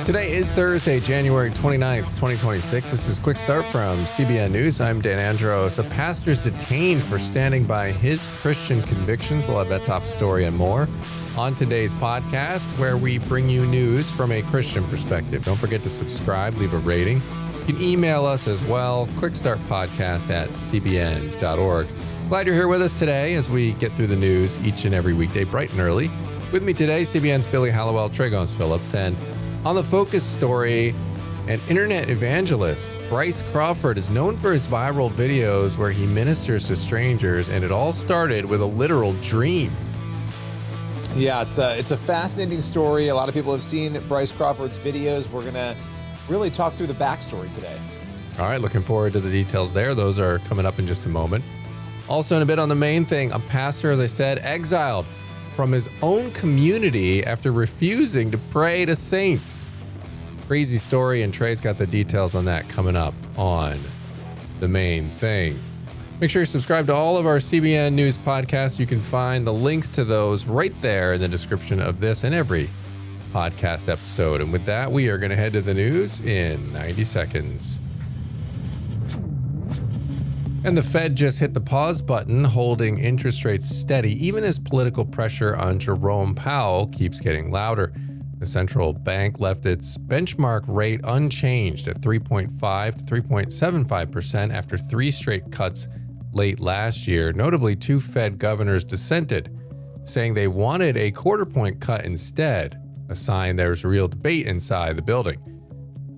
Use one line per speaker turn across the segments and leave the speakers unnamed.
Today is Thursday, January 29th, 2026. This is Quick Start from CBN News. I'm Dan Andros. A pastor's detained for standing by his Christian convictions. We'll have that top story and more on today's podcast, where we bring you news from a Christian perspective. Don't forget to subscribe, leave a rating. You can email us as well, quickstartpodcast@cbn.org. Glad you're here with us today as we get through the news each and every weekday, bright and early. With me today, CBN's Billy Hallowell, Tragons Phillips, and on the focus story, an internet evangelist, Bryce Crawford, is known for his viral videos where he ministers to strangers, and it all started with a literal dream.
Yeah, it's a fascinating story. A lot of people have seen Bryce Crawford's videos. We're going to really talk through the backstory today.
All right, looking forward to the details there. Those are coming up in just a moment. Also, in a bit on the main thing, a pastor, as I said, exiled from his own community after refusing to pray to saints. Crazy story, and Trey's got the details on that coming up on the main thing. Make sure you subscribe to all of our CBN News podcasts. You can find the links to those right there in the description of this and every podcast episode. And with that, we are going to head to the news in 90 seconds. And the Fed just hit the pause button, holding interest rates steady, even as political pressure on Jerome Powell keeps getting louder. The central bank left its benchmark rate unchanged at 3.5 to 3.75% after three straight cuts late last year. Notably, two Fed governors dissented, saying they wanted a quarter-point cut instead, a sign there's real debate inside the building.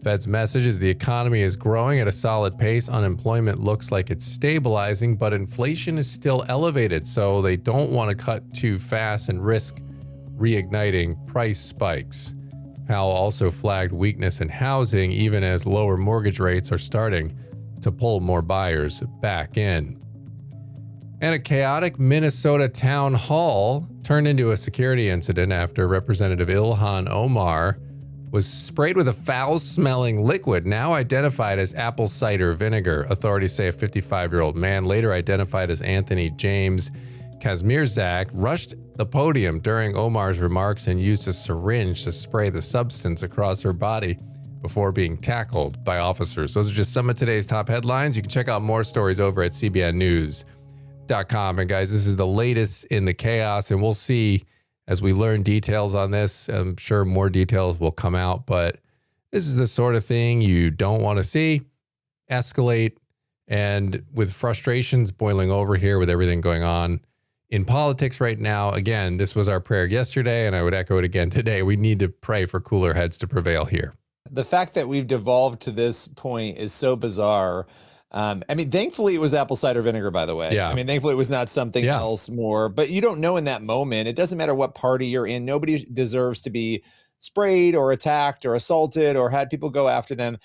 Fed's message is the economy is growing at a solid pace, unemployment looks like it's stabilizing, but inflation is still elevated, so they don't want to cut too fast and risk reigniting price spikes. Powell also flagged weakness in housing, even as lower mortgage rates are starting to pull more buyers back in. And a chaotic Minnesota town hall turned into a security incident after Representative Ilhan Omar was sprayed with a foul-smelling liquid now identified as apple cider vinegar. Authorities say a 55-year-old man, later identified as Anthony James Kazmierzak, rushed the podium during Omar's remarks and used a syringe to spray the substance across her body before being tackled by officers. Those are just some of today's top headlines. You can check out more stories over at cbnnews.com. And guys, this is the latest in the chaos, and we'll see as we learn details on this. I'm sure more details will come out, but this is the sort of thing you don't want to see escalate. And with frustrations boiling over here with everything going on in politics right now, again, this was our prayer yesterday, and I would echo it again today. We need to pray for cooler heads to prevail here.
The fact that we've devolved to this point is so bizarre. Thankfully it was apple cider vinegar, by the way.
Yeah.
Thankfully it was not something else more, but you don't know in that moment. It doesn't matter what party you're in. Nobody deserves to be sprayed or attacked or assaulted or had people go after them.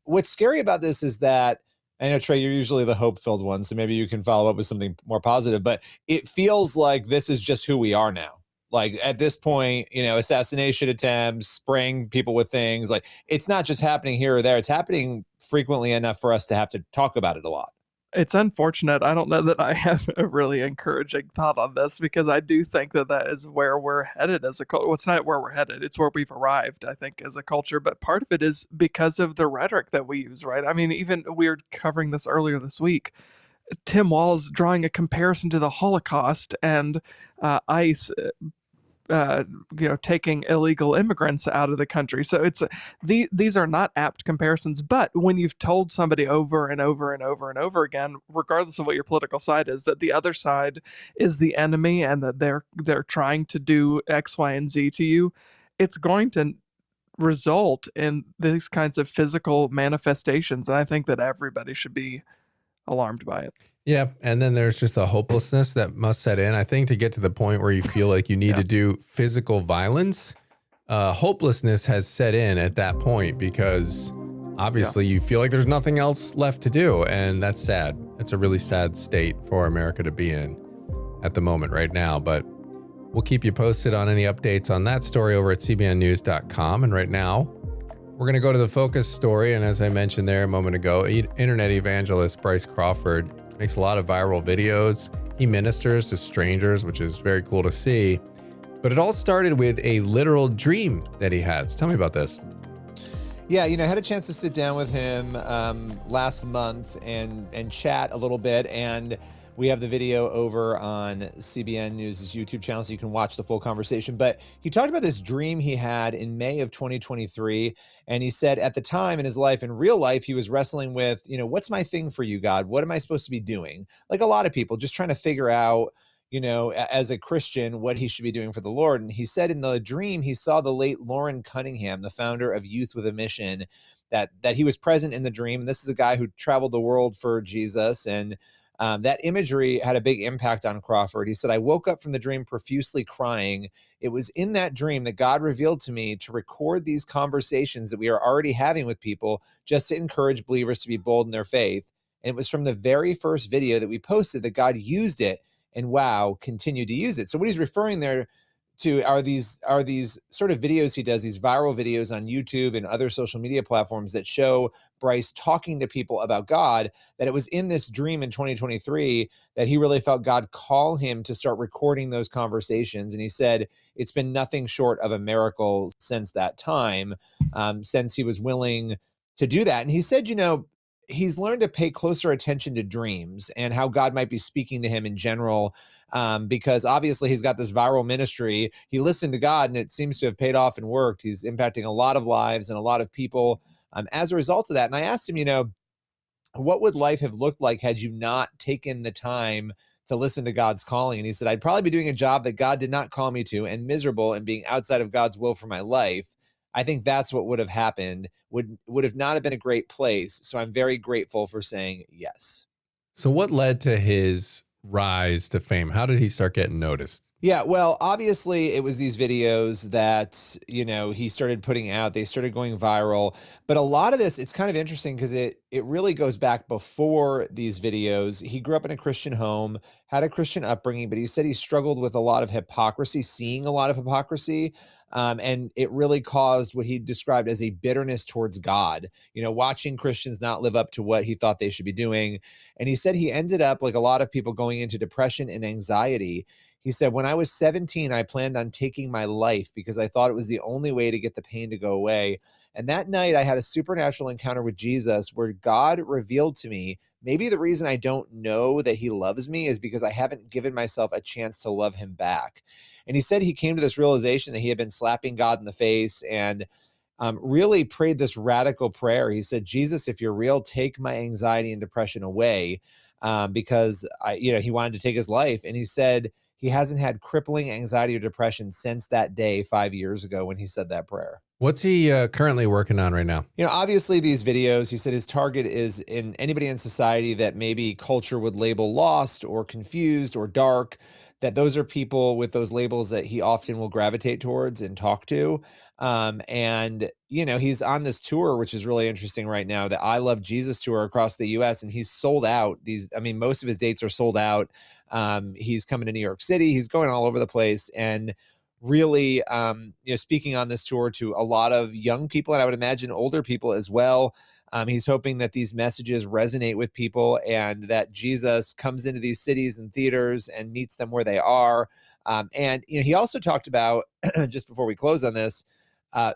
What's scary about this is that, I know, Trey, you're usually the hope-filled one, so maybe you can follow up with something more positive, but it feels like this is just who we are now. Like at this point, assassination attempts, spraying people with things, like it's not just happening here or there. It's happening frequently enough for us to have to talk about it a lot.
It's unfortunate. I don't know that I have a really encouraging thought on this, because I do think that is where we're headed as a culture. Well, it's not where we're headed. It's where we've arrived, I think, as a culture. But part of it is because of the rhetoric that we use, right? Even we were covering this earlier this week. Tim Walz drawing a comparison to the Holocaust and ICE taking illegal immigrants out of the country. So these are not apt comparisons. But when you've told somebody over and over and over and over again, regardless of what your political side is, that the other side is the enemy and that they're trying to do X, Y, and Z to you, it's going to result in these kinds of physical manifestations. And I think that everybody should be alarmed by it.
Yeah, and then there's just a hopelessness that must set in. I think to get to the point where you feel like you need to do physical violence, hopelessness has set in at that point, because obviously you feel like there's nothing else left to do, and that's sad. It's a really sad state for America to be in at the moment right now, but we'll keep you posted on any updates on that story over at cbnnews.com. And right now, we're going to go to the focus story, and as I mentioned there a moment ago, internet evangelist Bryce Crawford makes a lot of viral videos. He ministers to strangers, which is very cool to see. But it all started with a literal dream that he has. Tell me about this.
Yeah, I had a chance to sit down with him last month and chat a little bit. And we have the video over on CBN News' YouTube channel, so you can watch the full conversation. But he talked about this dream he had in May of 2023. And he said at the time in his life, in real life, he was wrestling with, what's my thing for you, God? What am I supposed to be doing? Like a lot of people, just trying to figure out, as a Christian, what he should be doing for the Lord. And he said in the dream, he saw the late Lauren Cunningham, the founder of Youth with a Mission, that he was present in the dream. And this is a guy who traveled the world for Jesus. And that imagery had a big impact on Crawford. He said, I woke up from the dream profusely crying. It was in that dream that God revealed to me to record these conversations that we are already having with people, just to encourage believers to be bold in their faith. And it was from the very first video that we posted that God used it, and wow, continued to use it. So what he's referring there to are these sort of videos he does, these viral videos on YouTube and other social media platforms that show Bryce talking to people about God, that it was in this dream in 2023 that he really felt God call him to start recording those conversations. And he said it's been nothing short of a miracle since that time, since he was willing to do that. And he said, he's learned to pay closer attention to dreams and how God might be speaking to him in general, because obviously he's got this viral ministry. He listened to God and it seems to have paid off and worked. He's impacting a lot of lives and a lot of people as a result of that. And I asked him, what would life have looked like had you not taken the time to listen to God's calling? And he said, I'd probably be doing a job that God did not call me to, and miserable and being outside of God's will for my life. I think that's what would have happened, would have not have been a great place. So I'm very grateful for saying yes.
So what led to his rise to fame? How did he start getting noticed?
Yeah, well, obviously it was these videos that, he started putting out. They started going viral. But a lot of this, it's kind of interesting because it really goes back before these videos. He grew up in a Christian home, had a Christian upbringing, but he said he struggled with a lot of hypocrisy, seeing a lot of hypocrisy. And it really caused what he described as a bitterness towards God, watching Christians not live up to what he thought they should be doing. And he said he ended up, like a lot of people, going into depression and anxiety. He said, when I was 17, I planned on taking my life because I thought it was the only way to get the pain to go away. And that night I had a supernatural encounter with Jesus where God revealed to me, maybe the reason I don't know that he loves me is because I haven't given myself a chance to love him back. And he said he came to this realization that he had been slapping God in the face and really prayed this radical prayer. He said, Jesus, if you're real, take my anxiety and depression away, because he wanted to take his life. And he said he hasn't had crippling anxiety or depression since that day 5 years ago when he said that prayer.
What's he currently working on right now?
Obviously these videos, he said his target is in anybody in society that maybe culture would label lost or confused or dark, that those are people with those labels that he often will gravitate towards and talk to. And he's on this tour, which is really interesting right now, the I Love Jesus tour across the US, and he's sold out. Most of his dates are sold out. He's coming to New York City. He's going all over the place. And really, speaking on this tour to a lot of young people, and I would imagine older people as well. He's hoping that these messages resonate with people and that Jesus comes into these cities and theaters and meets them where they are. And he also talked about, just before we close on this,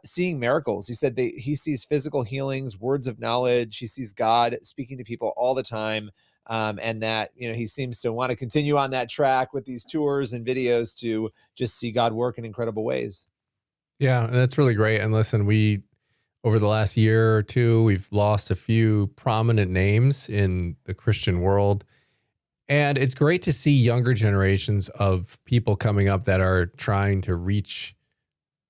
seeing miracles. He said he sees physical healings, words of knowledge. He sees God speaking to people all the time. And that, he seems to want to continue on that track with these tours and videos to just see God work in incredible ways.
Yeah, that's really great. And listen, over the last year or two, we've lost a few prominent names in the Christian world. And it's great to see younger generations of people coming up that are trying to reach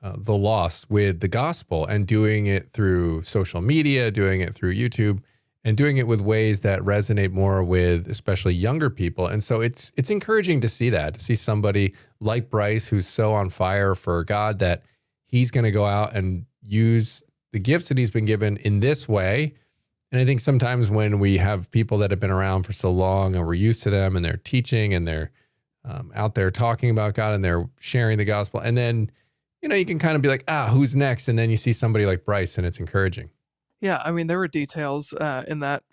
the lost with the gospel and doing it through social media, doing it through YouTube, and doing it with ways that resonate more with especially younger people. And so it's encouraging to see somebody like Bryce, who's so on fire for God that he's going to go out and use the gifts that he's been given in this way. And I think sometimes when we have people that have been around for so long and we're used to them and they're teaching and they're out there talking about God and they're sharing the gospel, and then, you can kind of be like, who's next? And then you see somebody like Bryce and it's encouraging.
Yeah, I mean, there were details in that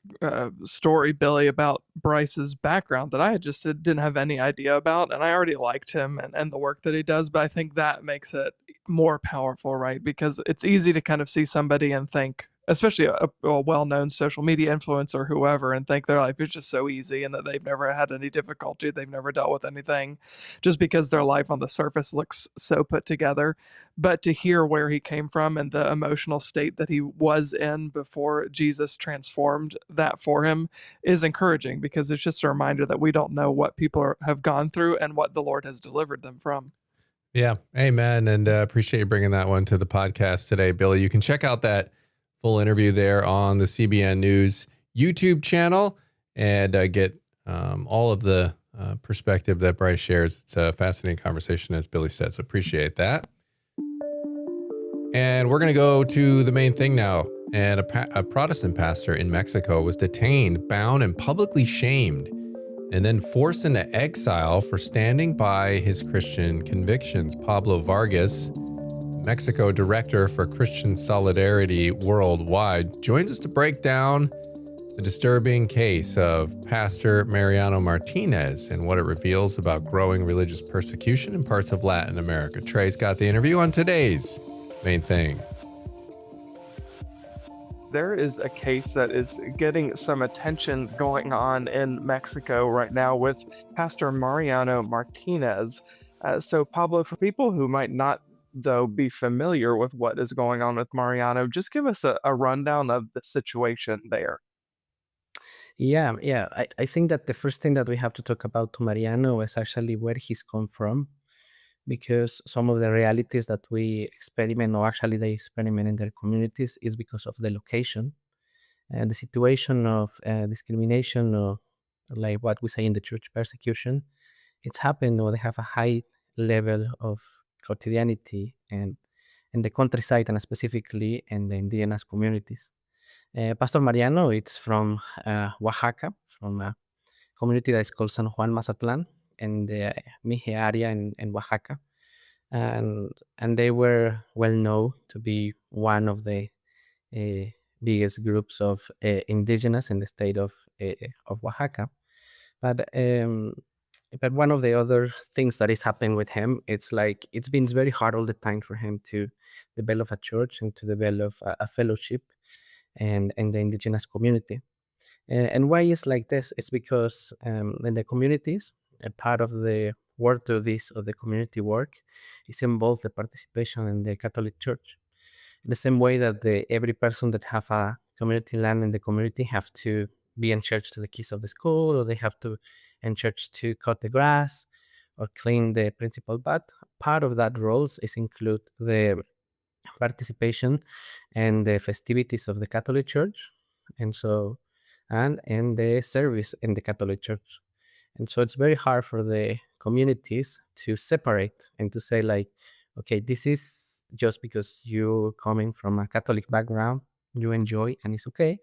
story, Billy, about Bryce's background that I just didn't have any idea about, and I already liked him and the work that he does. But I think that makes it more powerful, right? Because it's easy to kind of see somebody and think, especially a well-known social media influencer or whoever, and think their life is just so easy and that they've never had any difficulty, they've never dealt with anything, just because their life on the surface looks so put together. But to hear where he came from and the emotional state that he was in before Jesus transformed that for him is encouraging, because it's just a reminder that we don't know what people have gone through and what the Lord has delivered them from.
Yeah, amen. And appreciate you bringing that one to the podcast today, Billy. You can check out that full interview there on the CBN News YouTube channel and get all of the perspective that Bryce shares. It's a fascinating conversation, as Billy said, so appreciate that. And we're going to go to the main thing now. And a Protestant pastor in Mexico was detained, bound, and publicly shamed, and then forced into exile for standing by his Christian convictions. Pablo Vargas, Mexico Director for Christian Solidarity Worldwide, joins us to break down the disturbing case of Pastor Mariano Martinez and what it reveals about growing religious persecution in parts of Latin America. Trey's got the interview on today's main thing.
There is a case that is getting some attention going on in Mexico right now with Pastor Mariano Martinez. So, Pablo, for people who might not, though, be familiar with what is going on with Mariano, just give us a rundown of the situation there.
Yeah. I think that the first thing that we have to talk about to Mariano is actually where he's come from, because some of the realities that we experiment, or actually they experiment in their communities, is because of the location and the situation of discrimination, or like what we say in the church, persecution. It's happened, or they have a high level of quotidianity and in the countryside, and specifically in the indigenous communities. Pastor Mariano, it's from Oaxaca, from a community that is called San Juan Mazatlan, in the Mije area in Oaxaca. And they were well known to be one of the biggest groups of indigenous in the state of Oaxaca. But one of the other things that is happening with him, it's like it's been very hard all the time for him to develop a church and to develop a fellowship and in the indigenous community. And why is like this? It's because in the communities, a part of the work to this, of the community work, is involved the participation in the Catholic Church. In the same way that every person that have a community land in the community have to be in church to the keys of the school, or they have to in church to cut the grass or clean the principal bath. Part of that roles is include the participation and the festivities of the Catholic Church, and the service in the Catholic Church. And so it's very hard for the communities to separate and to say like, okay, this is just because you're coming from a Catholic background, you enjoy, and it's okay.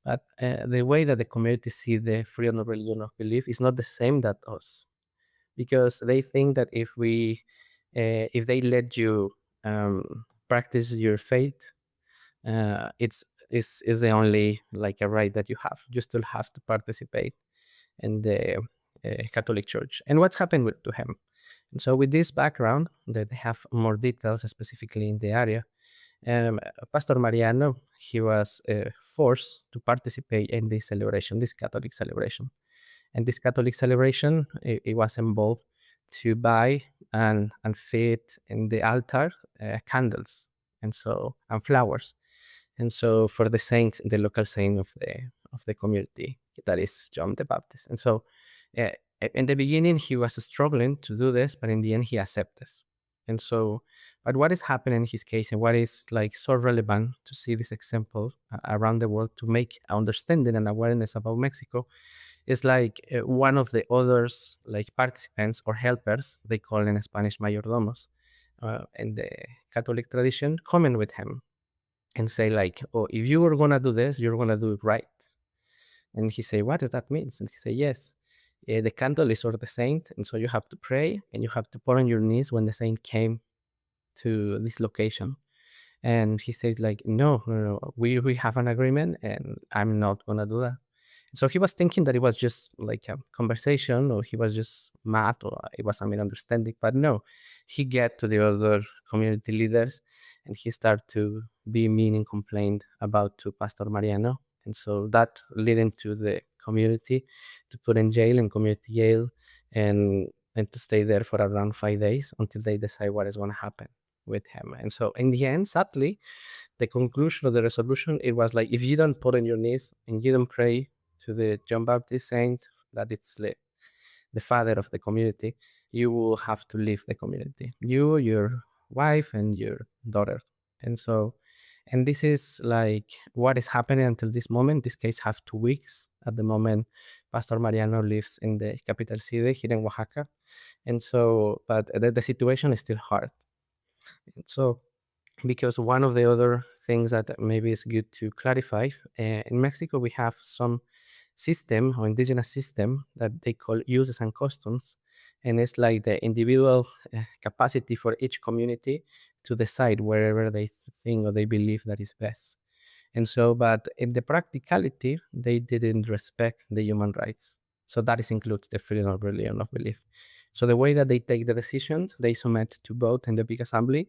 But the way that the community see the freedom of religion of belief is not the same that us, because they think that if they let you practice your faith, it's the only like a right that you have. You still have to participate in the Catholic Church. And what's happened to him? And so with this background, that they have more details specifically in the area, Pastor Mariano, he was forced to participate in this celebration, this Catholic celebration. And this Catholic celebration, it was involved to buy and feed in the altar candles and flowers. And so for the saints, the local saint of the community, that is John the Baptist. And so in the beginning, he was struggling to do this, but in the end, he accepted. And so, but what is happening in his case, and what is like so relevant to see this example around the world to make understanding and awareness about Mexico, is like one of the others, like participants or helpers, they call in Spanish mayordomos, in the Catholic tradition, comment with him and say like, oh, if you were gonna do this, you're gonna do it right. And he say, what does that mean? And he say, yes, the candle is for the saint, and so you have to pray and you have to put on your knees when the saint came to this location. And he says like, no, we have an agreement and I'm not going to do that. So he was thinking that it was just like a conversation, or he was just mad, or it was a misunderstanding. But no, he get to the other community leaders and he started to be mean and complain about to Pastor Mariano. And so that led into the community to put in jail, in community jail, and to stay there for around 5 days until they decide what is going to happen with him. And so in the end, sadly, the conclusion of the resolution, it was like, if you don't put on your knees and you don't pray to the John Baptist saint, that it's the father of the community, you will have to leave the community, you, your wife, and your daughter. And so, and this is like what is happening until this moment. This case have 2 weeks. At the moment, Pastor Mariano lives in the capital city here in Oaxaca. And so, but the situation is still hard. And so, because one of the other things that maybe is good to clarify, in Mexico, we have some system or indigenous system that they call uses and customs. And it's like the individual capacity for each community to decide wherever they think or they believe that is best. And so, but in the practicality, they didn't respect the human rights. So that is includes the freedom of religion of belief. So the way that they take the decisions, they submit to vote in the big assembly,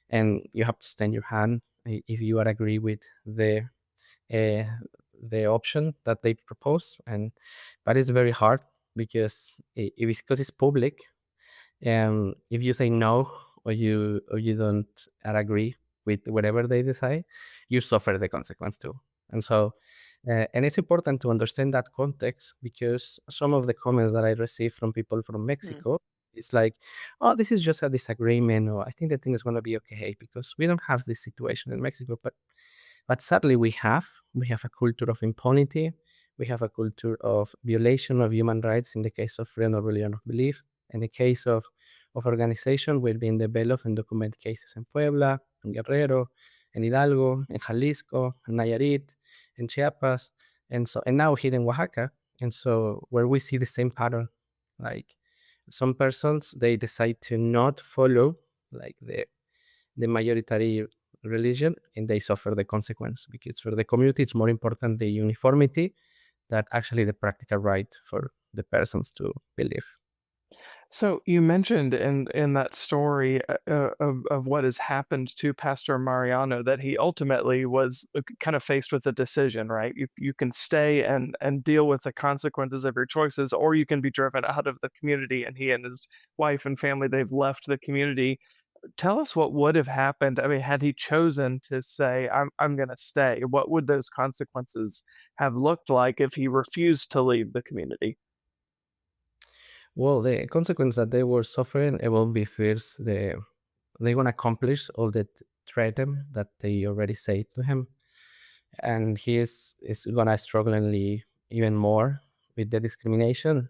and you have to stand your hand if you are agree with the option that they propose. And but it's very hard because because it's public. If you say no, or you don't agree with whatever they decide, you suffer the consequence too. And so, and it's important to understand that context, because some of the comments that I receive from people from Mexico, it's like, oh, this is just a disagreement, or I think the thing is going to be okay because we don't have this situation in Mexico. But sadly, we have a culture of impunity. We have a culture of violation of human rights in the case of freedom of religion of belief. In the case of organization, we've been developed and document cases in Puebla, in Guerrero, in Hidalgo, in Jalisco, in Nayarit, in Chiapas, and now here in Oaxaca. And so where we see the same pattern, like some persons, they decide to not follow like the majority religion, and they suffer the consequence, because for the community it's more important the uniformity than actually the practical right for the persons to believe.
So you mentioned in that story of what has happened to Pastor Mariano that he ultimately was kind of faced with a decision, right? You can stay and deal with the consequences of your choices, or you can be driven out of the community. And he and his wife and family, they've left the community. Tell us what would have happened. I mean, had he chosen to say, I'm going to stay, what would those consequences have looked like if he refused to leave the community?
Well, the consequence that they were suffering, it will be first they're going to accomplish all the threat that they already said to him, and he is going to struggle even more with the discrimination,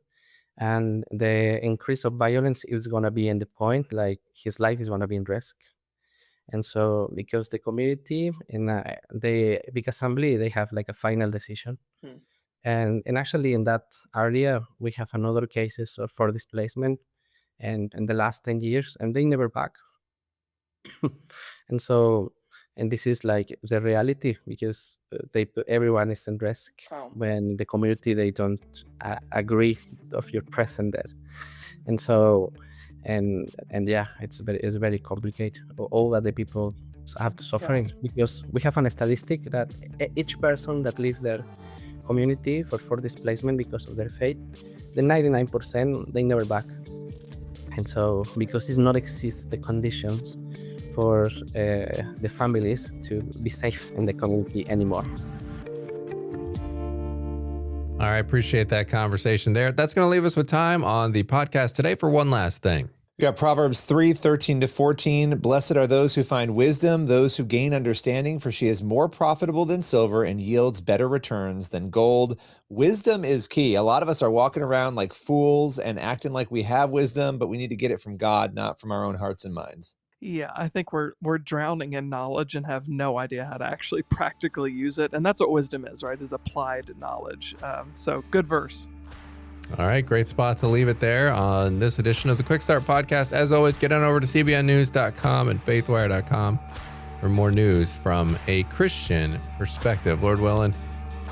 and the increase of violence is going to be in the point like his life is going to be in risk. And so, because the community in the big assembly, they have like a final decision. And actually in that area, we have another cases for displacement and in the last 10 years, and they never back. And so, and this is like the reality, because everyone is in risk when the community, they don't agree of your presence there. And so, and yeah, it's very complicated. All that the people have to suffering, because we have a statistic that each person that lives there community for displacement because of their faith, the 99% they never back. And so, because it's not exist the conditions for the families to be safe in the community anymore.
All right, appreciate that conversation there. That's going to leave us with time on the podcast today for one last thing.
We got Proverbs 3:13-14. Blessed are those who find wisdom, those who gain understanding, for she is more profitable than silver and yields better returns than gold. Wisdom is key. A lot of us are walking around like fools and acting like we have wisdom, but we need to get it from God, not from our own hearts and minds.
Yeah, I think we're drowning in knowledge and have no idea how to actually practically use it. And that's what wisdom is, right? Is applied knowledge. So good verse.
All right, great spot to leave it there on this edition of the Quick Start Podcast. As always, get on over to cbnnews.com and faithwire.com for more news from a Christian perspective. Lord willing,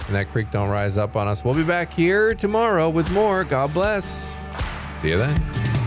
and that creek don't rise up on us. We'll be back here tomorrow with more. God bless. See you then.